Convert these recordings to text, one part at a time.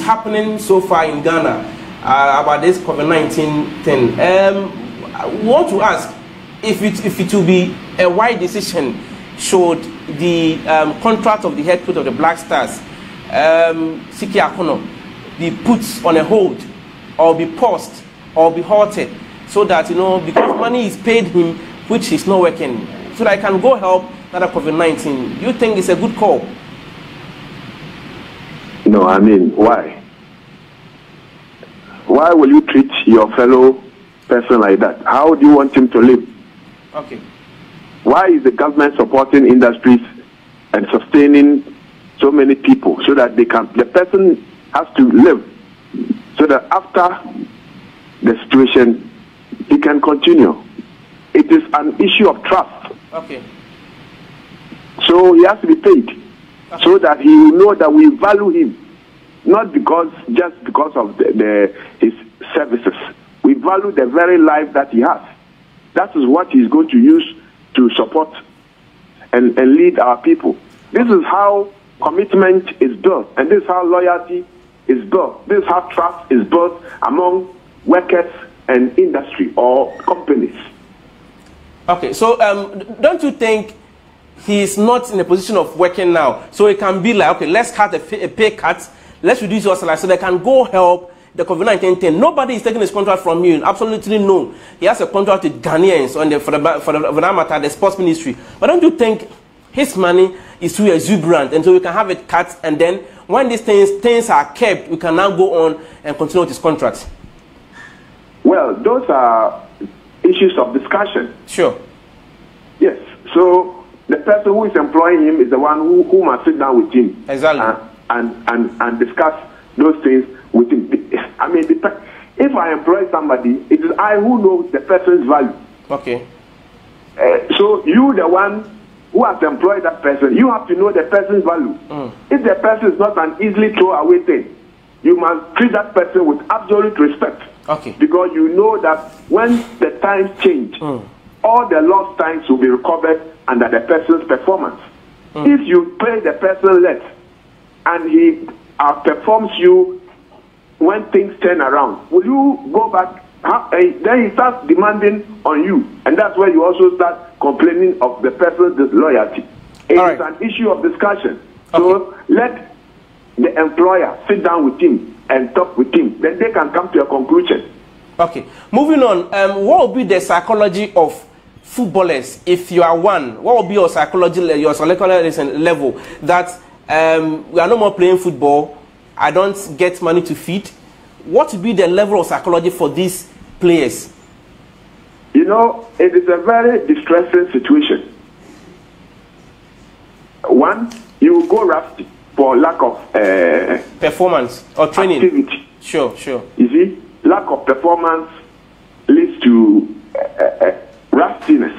happening so far in Ghana about this COVID-19 thing. I want to ask if it will be a wise decision should the contract of the head coach of the Black Stars, Siki Akono, be put on a hold or be paused or be halted, so that, because money is paid him which is not working, so that I can go help that COVID-19. You think it's a good call? No, I mean, why? Why will you treat your fellow person like that? How do you want him to live? Okay. Why is the government supporting industries and sustaining so many people so that the person has to live, so that after the situation he can continue? It is an issue of trust. Okay. So he has to be paid, okay, so that he will know that we value him, not just because of his services. We value the very life that he has. That is what he's going to use to support and lead our people. This is how commitment is built, and this is how loyalty is built. This is how trust is built among workers and industry or companies. Okay, so don't you think he's not in a position of working now? So it can be like, okay, let's cut a pay cut, let's reduce your salary so they can go help the COVID-19 thing. Nobody is taking his contract from you. Absolutely no. He has a contract with Ghanaians on for that matter, the sports ministry. But don't you think his money is too exuberant, and so we can have it cut, and then when these things are kept, we can now go on and continue with his contract? Well, those are issues of discussion. Sure. Yes. So the person who is employing him is the one who must sit down with him. Exactly. And discuss those things with him. I mean, if I employ somebody, it is I who knows the person's value. Okay. So you, the one who has employed that person, you have to know the person's value. If the person is not an easily throw away thing, you must treat that person with absolute respect. Okay. Because you know that when the times change, all the lost times will be recovered under the person's performance. If you pay the person less and he outperforms you when things turn around, will you go back? Then he starts demanding on you, and that's where you also start complaining of the person's disloyalty. It is an issue of discussion. Okay. So let the employer sit down with him and talk with him. Then they can come to a conclusion. Okay. Moving on, what will be the psychology of footballers if you are one? What will be your psychology level that we are no more playing football, I don't get money to feed? What will be the level of psychology for these players? You know, it is a very distressing situation. One, you will go rusty for lack of performance or training. Activity. Sure. You see, lack of performance leads to rustiness.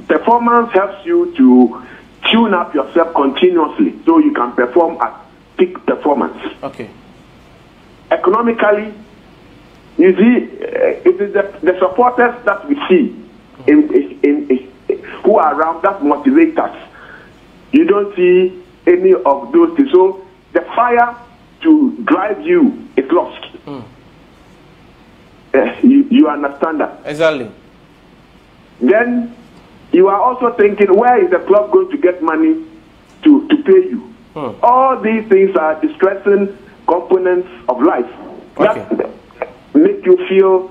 Performance helps you to tune up yourself continuously so you can perform at peak performance. Okay. Economically, you see, it is the supporters that we see who are around that motivate us. You don't see any of those things. So the fire to drive you is lost. You understand that? Exactly. Then you are also thinking, where is the club going to get money to pay you? All these things are distressing components of life that make you feel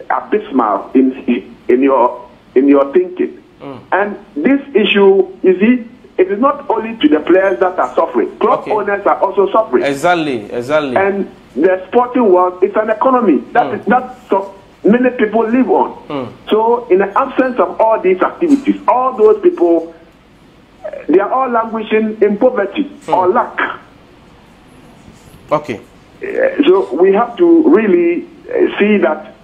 abysmal in your thinking. And this issue, you see, it is not only to the players that are suffering. Club owners are also suffering. Exactly. And the sporting world is an economy that so many people live on. So in the absence of all these activities, all those people, they are all languishing in poverty or lack. Okay. So we have to really see that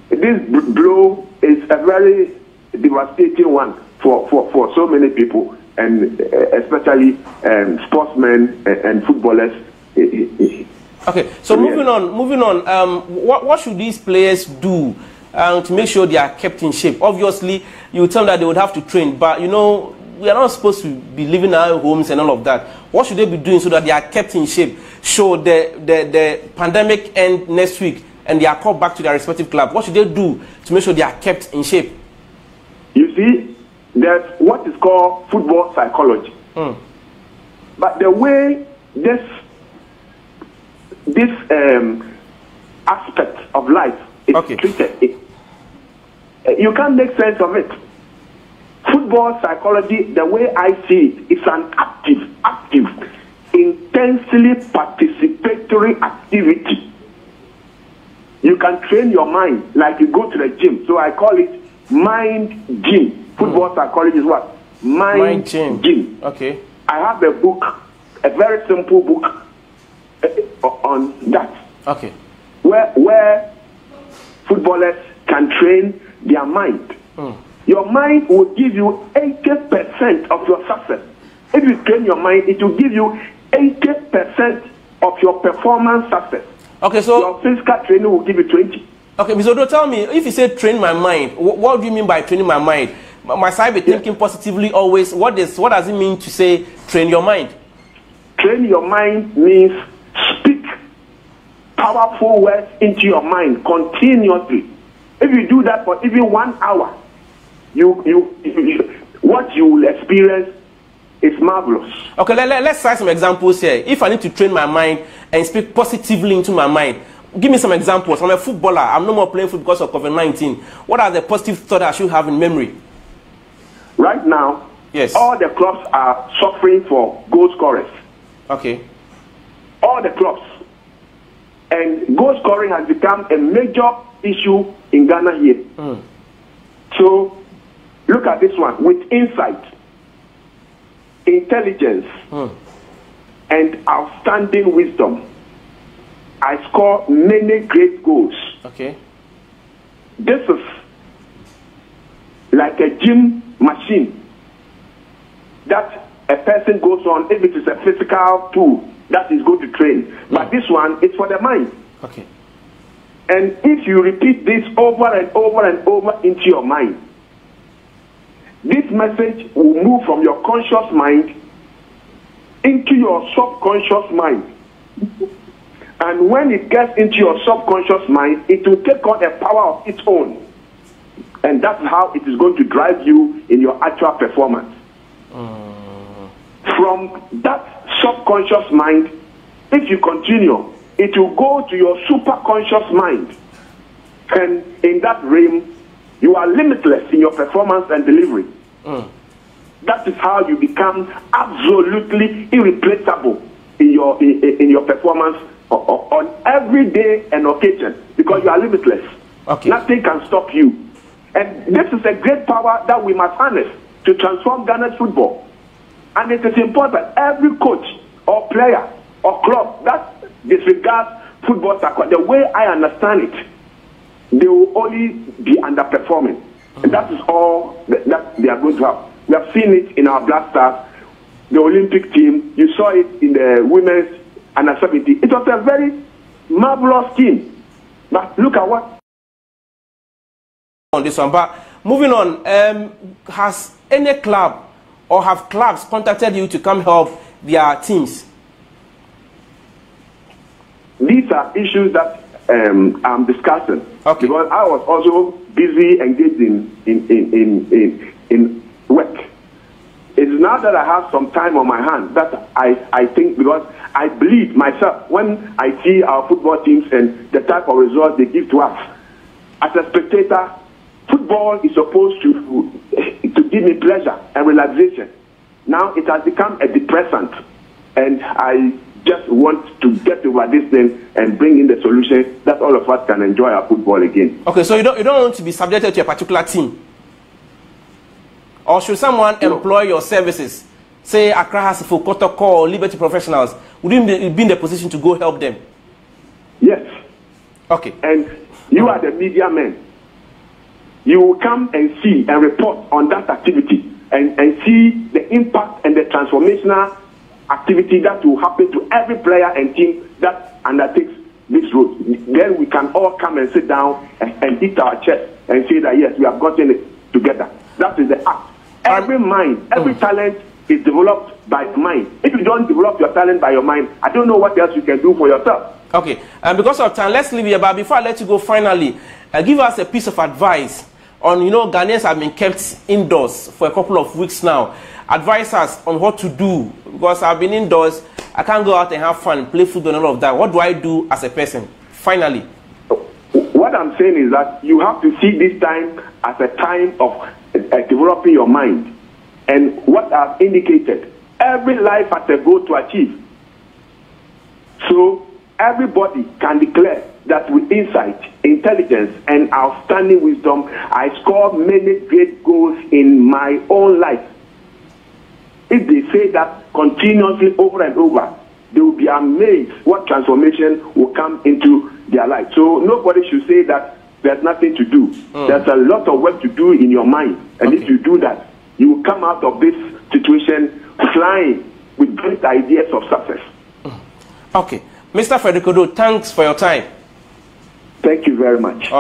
this blow is a very devastating one for so many people, and especially sportsmen and footballers. Okay, so moving on, what should these players do to make sure they are kept in shape? Obviously, you tell them that they would have to train, but you know, we are not supposed to be living in our homes and all of that. What should they be doing so that they are kept in shape? So the pandemic end next week and they are called back to their respective club. What should they do to make sure they are kept in shape? You see, there's what is called football psychology. But the way this aspect of life is treated, you can't make sense of it. Football psychology, the way I see it, is an active, intensely participatory activity. You can train your mind like you go to the gym. So I call it mind gym. Football psychology is what? Mind gym. Okay. I have a book, a very simple book on that. Okay. Where footballers can train their mind. Your mind will give you 80% of your success. If you train your mind, it will give you 80% of your performance success. Okay, so your physical training will give you 20. Okay, Mr. Odo, tell me, if you say train my mind, what do you mean by training my mind? Must I be thinking positively always? What does it mean to say train your mind? Train your mind means speak powerful words into your mind continuously. If you do that for even 1 hour, what you will experience is marvelous. Okay, let's try some examples here. If I need to train my mind and speak positively into my mind, give me some examples. I'm a footballer. I'm no more playing football because of COVID-19. What are the positive thoughts I should have in memory? Right now, yes, all the clubs are suffering for goal scorers. Okay. All the clubs. And goal scoring has become a major issue in Ghana here. So, look at this one. With insight, intelligence, and outstanding wisdom, I score many great goals. Okay. This is like a gym machine that a person goes on if it is a physical tool that is going to train. But this one is for the mind. Okay. And if you repeat this over and over and over into your mind, this message will move from your conscious mind into your subconscious mind. And when it gets into your subconscious mind, it will take on a power of its own. And that's how it is going to drive you in your actual performance. From that subconscious mind, if you continue, it will go to your superconscious mind. And in that realm, you are limitless in your performance and delivery. That is how you become absolutely irreplaceable in your performance on every day and occasion, because you are limitless. Okay. Nothing can stop you. And this is a great power that we must harness to transform Ghana's football. And it is important every coach or player or club that disregards football psychology, the way I understand it, they will only be underperforming. And that is all that they are going to have. We have seen it in our Black Stars, the Olympic team. You saw it in the women's under 70. It was a very marvelous team. But look at what on this one. But moving on, has any club or have clubs contacted you to come help their teams? These are issues that I'm discussing. Okay. Because I was also busy engaged in work. It's now that I have some time on my hands that I think, because I believe myself when I see our football teams and the type of results they give to us. As a spectator, football is supposed to give me pleasure and relaxation. Now it has become a depressant, and I just want to get over this thing and bring in the solution that all of us can enjoy our football again. Okay, so you don't want to be subjected to a particular team? Or should someone employ your services? Say Accra has for Kotoko or Liberty Professionals. Would you be in the position to go help them? Yes. Okay. And you are the media men. You will come and see and report on that activity and see the impact and the transformational activity that will happen to every player and team that undertakes this road. Then we can all come and sit down and hit our chest and say that yes, we have gotten it together. That is the act. Every mind, every talent is developed by the mind. If you don't develop your talent by your mind, I don't know what else you can do for yourself. Okay, and because of time, let's leave here. But before I let you go, finally, give us a piece of advice on, you know, Ghanaians have been kept indoors for a couple of weeks now. Advise us on what to do, because I've been indoors. I can't go out and have fun, play football and all of that. What do I do as a person? Finally. What I'm saying is that you have to see this time as a time of developing your mind. And what I've indicated, every life has a goal to achieve. So everybody can declare that with insight, intelligence, and outstanding wisdom, I scored many great goals in my own life. If they say that continuously over and over, they will be amazed what transformation will come into their life. So nobody should say that there's nothing to do. There's a lot of work to do in your mind. And if you do that, you will come out of this situation flying with great ideas of success. Okay. Mr. Frederick Oddo, thanks for your time. Thank you very much.